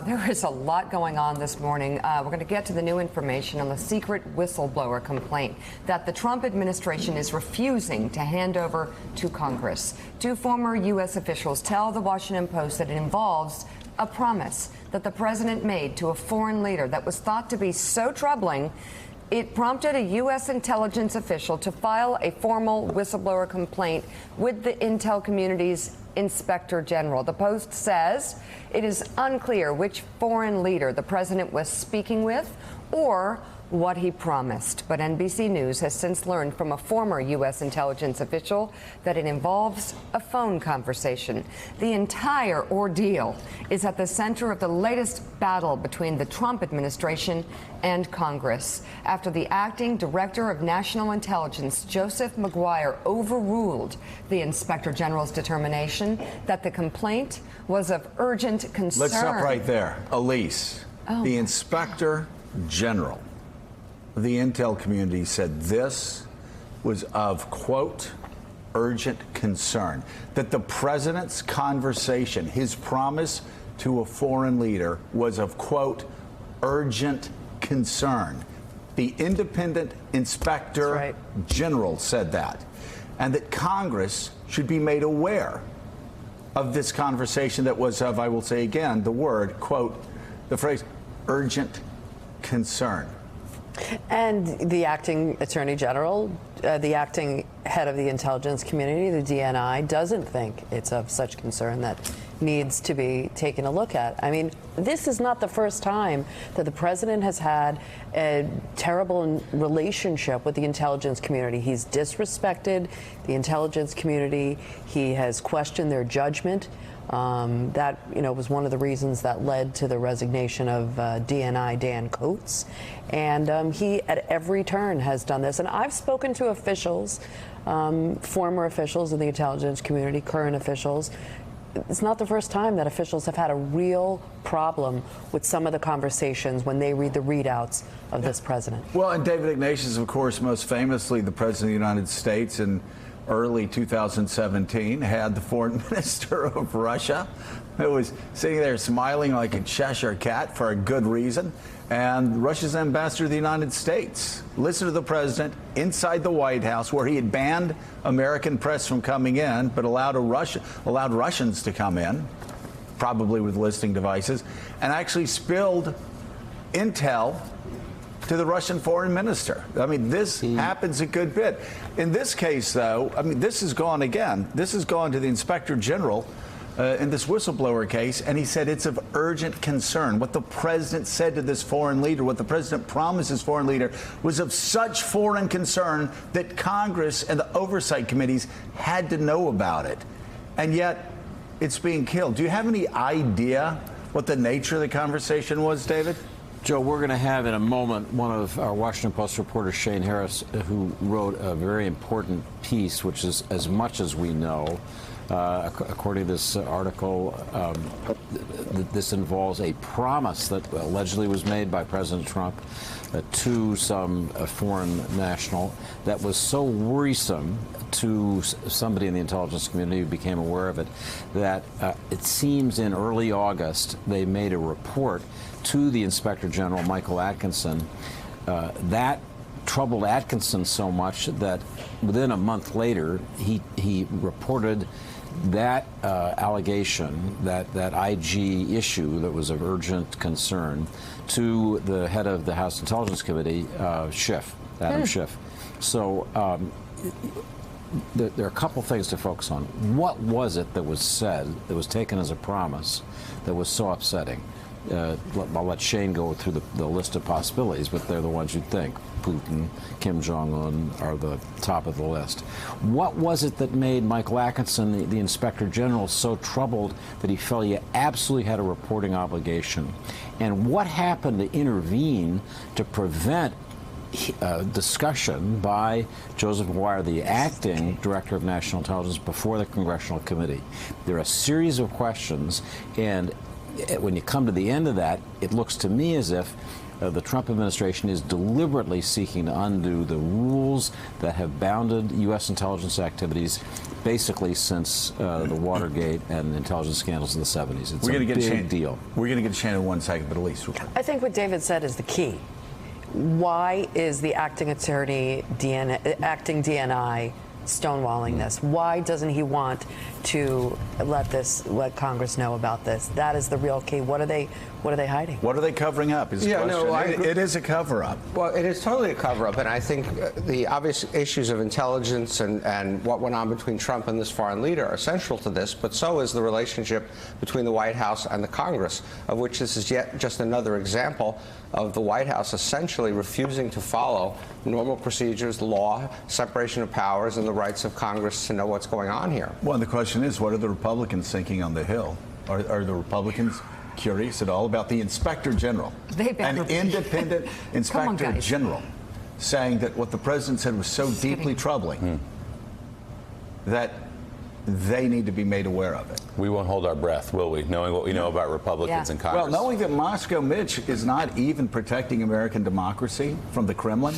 There is a lot going on this morning. We're going to get to the new information on the secret whistleblower complaint that the Trump administration is refusing to hand over to Congress. Two former U.S. officials tell the Washington Post that it involves a promise that the president made to a foreign leader that was thought to be so troubling it prompted a U.S. intelligence official to file a formal whistleblower complaint with the intel community's Inspector General. The Post says it is unclear which foreign leader the president was speaking with or what he promised. But NBC News has since learned from a former U.S. intelligence official that it involves a phone conversation. The entire ordeal is at the center of the latest battle between the Trump administration and Congress after the acting director of national intelligence, Joseph Maguire, overruled the Inspector General's determination that the complaint was of urgent concern. Let's stop right there. Elise, the Inspector General of the intel community said this was of, quote, urgent concern. That the president's conversation, his promise to a foreign leader was of, quote, urgent concern. The independent Inspector General said that. And that Congress should be made aware of this conversation that was of, I will say again, the word, quote, the phrase, urgent concern. And the acting attorney general, the acting head of the intelligence community, the DNI, doesn't think it's of such concern that needs to be taken a look at. I mean, this is not the first time that the president has had a terrible relationship with the intelligence community. He's disrespected the intelligence community. He has questioned their judgment. That, was one of the reasons that led to the resignation of DNI Dan Coats. And he, at every turn, has done this. And I've spoken to officials, former officials in the intelligence community, current officials. It's not the first time that officials have had a real problem with some of the conversations when they read the readouts of this president. Well, and David Ignatius, of course, most famously the president of the United States in early 2017, had the foreign minister of Russia who was sitting there smiling like a Cheshire cat for a good reason, and Russia's ambassador to the United States listened to the president inside the White House, where he had banned American press from coming in, but allowed Russians to come in, probably with listening devices, and actually spilled intel to the Russian foreign minister. I mean, this happens a good bit. In this case, though, I mean, this has gone again. This has gone to the Inspector General in this whistleblower case, and he said it's of urgent concern. What the president said to this foreign leader, what the president promised his foreign leader, was of such foreign concern that Congress and the oversight committees had to know about it. And yet, it's being killed. Do you have any idea what the nature of the conversation was, David? Joe, we're going to have in a moment one of our Washington Post reporters, Shane Harris, who wrote a very important piece, which is as much as we know. According to this article, this involves a promise that allegedly was made by President Trump to some foreign national that was so worrisome to somebody in the intelligence community who became aware of it that it seems in early August they made a report to the Inspector General, Michael Atkinson. That troubled Atkinson so much that within a month later, he reported that allegation, that IG issue that was of urgent concern, to the head of the House Intelligence Committee, Schiff, Adam Schiff. So there are a couple things to focus on. What was it that was said, that was taken as a promise, that was so upsetting? I'll let Shane go through the list of possibilities, but they're the ones you'd think. Putin, Kim Jong-un are the top of the list. What was it that made Michael Atkinson, the Inspector General, so troubled that he felt he absolutely had a reporting obligation? And what happened to intervene to prevent discussion by Joseph Maguire, the acting director of national intelligence, before the Congressional Committee? There are a series of questions, and when you come to the end of that, it looks to me as if the Trump administration is deliberately seeking to undo the rules that have bounded U.S. intelligence activities basically since the Watergate and intelligence scandals in the 70s. It's a big deal. We're going to get a chance in 1 second, but Elise. I think what David said is the key. Why is the acting DNI stonewalling this? Why doesn't he want to let Congress know about this? That is the real key. What are they hiding? What are they covering up? Is the question. No, it is a cover-up. Well, it is totally a cover-up, and I think the obvious issues of intelligence and what went on between Trump and this foreign leader are central to this, but so is the relationship between the White House and the Congress, of which this is yet just another example of the White House essentially refusing to follow normal procedures, law, separation of powers, and the rights of Congress to know what's going on here. Well, the question is, what are the Republicans thinking on the Hill? Are the Republicans curious at all about the Inspector General, an independent Inspector General, saying that what the president said was so deeply troubling that they need to be made aware of it? We won't hold our breath, will we, knowing what we know about Republicans in Congress? Well, knowing that Moscow Mitch is not even protecting American democracy from the Kremlin,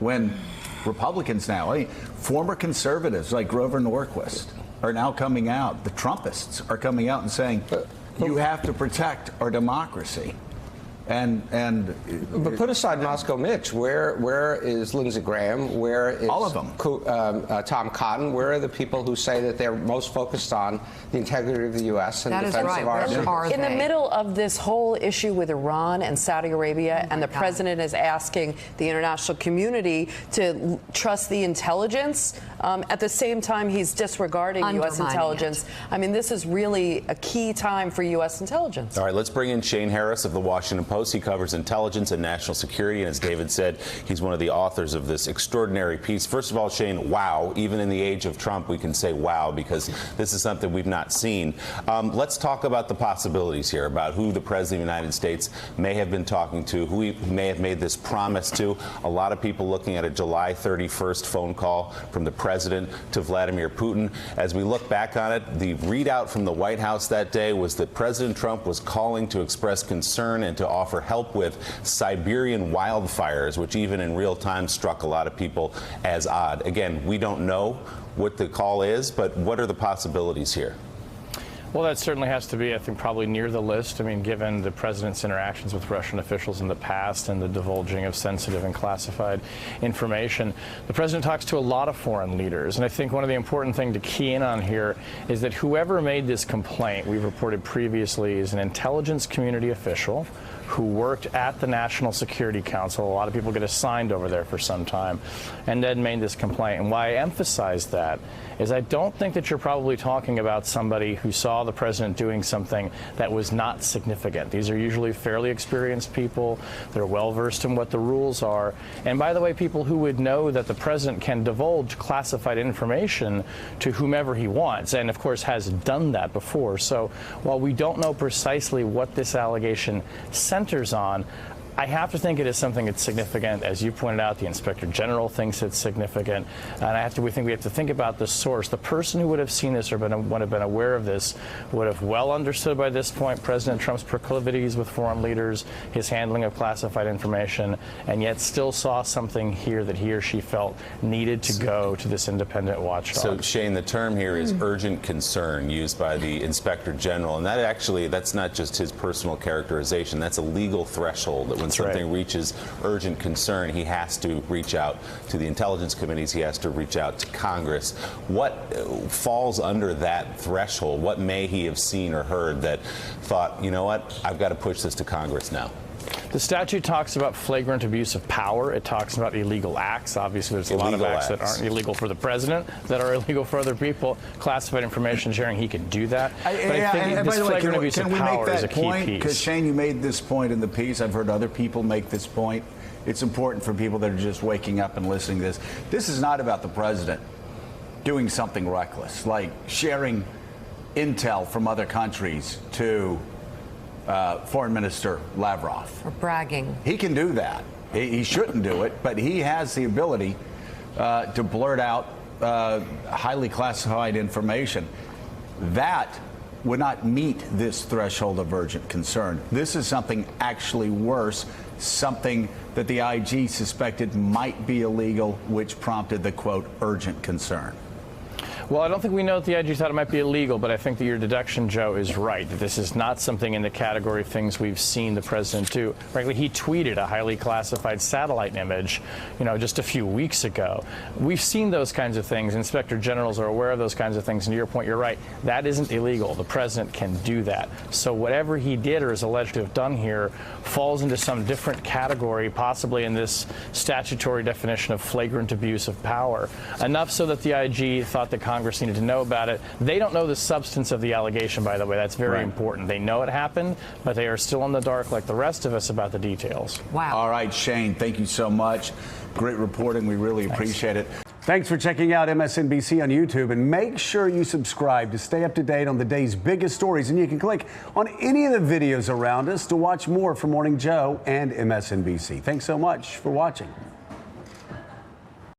when Republicans now, former conservatives like Grover Norquist are now coming out, the Trumpists are coming out and saying, you have to protect our democracy. But put aside Moscow Mitch, where is Lindsey Graham? Where is all of them? Tom Cotton? Where are the people who say that they're most focused on the integrity of the U.S. and defense of our interests? In the middle of this whole issue with Iran and Saudi Arabia, and the president is asking the international community to trust the intelligence. At the same time, he's disregarding U.S. intelligence. I mean, this is really a key time for U.S. intelligence. All right, let's bring in Shane Harris of the Washington Post. He covers intelligence and national security, and as David said, he's one of the authors of this extraordinary piece. First of all, Shane, wow. Even in the age of Trump, we can say wow, because this is something we've not seen. Let's talk about the possibilities here, about who the President of the United States may have been talking to, who he may have made this promise to. A lot of people looking at a July 31st phone call from the President to Vladimir Putin. As we look back on it, the readout from the White House that day was that President Trump was calling to express concern and to offer help with Siberian wildfires, which even in real time struck a lot of people as odd. Again, we don't know what the call is, but what are the possibilities here? Well, that certainly has to be, I think, probably near the list. I mean, given the president's interactions with Russian officials in the past and the divulging of sensitive and classified information, the president talks to a lot of foreign leaders. And I think one of the important things to key in on here is that whoever made this complaint, we've reported previously, is an intelligence community official who worked at the National Security Council. A lot of people get assigned over there for some time, and then made this complaint. And why I emphasize that is I don't think that you're probably talking about somebody who saw the president doing something that was not significant. These are usually fairly experienced people. They're well versed in what the rules are. And by the way, people who would know that the president can divulge classified information to whomever he wants, and of course has done that before. So while we don't know precisely what this allegation centers on, I have to think it is something that's significant. As you pointed out, the Inspector General thinks it's significant. And we have to think about the source. The person who would have seen this or would have been aware of this would have well understood by this point President Trump's proclivities with foreign leaders, his handling of classified information, and yet still saw something here that he or she felt needed to go to this independent watchdog. So, Shane, the term here is urgent concern, used by the Inspector General. And that's not just his personal characterization. That's a legal threshold that when something reaches urgent concern, he has to reach out to the intelligence committees, he has to reach out to Congress. What falls under that threshold? What may he have seen or heard that thought, you know what, I've got to push this to Congress now? The statute talks about flagrant abuse of power. It talks about illegal acts. Obviously, there's a lot of acts that aren't illegal for the president, that are illegal for other people. Classified information sharing, he can do that. But I think this flagrant abuse of power is a key piece. Because, Shane, you made this point in the piece. I've heard other people make this point. It's important for people that are just waking up and listening to this. This is not about the president doing something reckless, like sharing intel from other countries to Foreign Minister Lavrov. Or bragging. He can do that. He shouldn't do it, but he has the ability to blurt out highly classified information. That would not meet this threshold of urgent concern. This is something actually worse, something that the IG suspected might be illegal, which prompted the, quote, urgent concern. Well, I don't think we know that the IG thought it might be illegal, but I think that your deduction, Joe, is right. That this is not something in the category of things we've seen the president do. Frankly, he tweeted a highly classified satellite image, just a few weeks ago. We've seen those kinds of things. Inspector generals are aware of those kinds of things. And to your point, you're right. That isn't illegal. The president can do that. So whatever he did or is alleged to have done here falls into some different category, possibly in this statutory definition of flagrant abuse of power. Enough so that the IG thought that Congress needed to know about it. They don't know the substance of the allegation, by the way. That's very important. They know it happened, but they are still in the dark like the rest of us about the details. Wow. All right, Shane, thank you so much. Great reporting. We really appreciate it. Thanks for checking out MSNBC on YouTube, and make sure you subscribe to stay up to date on the day's biggest stories. And you can click on any of the videos around us to watch more from Morning Joe and MSNBC. Thanks so much for watching.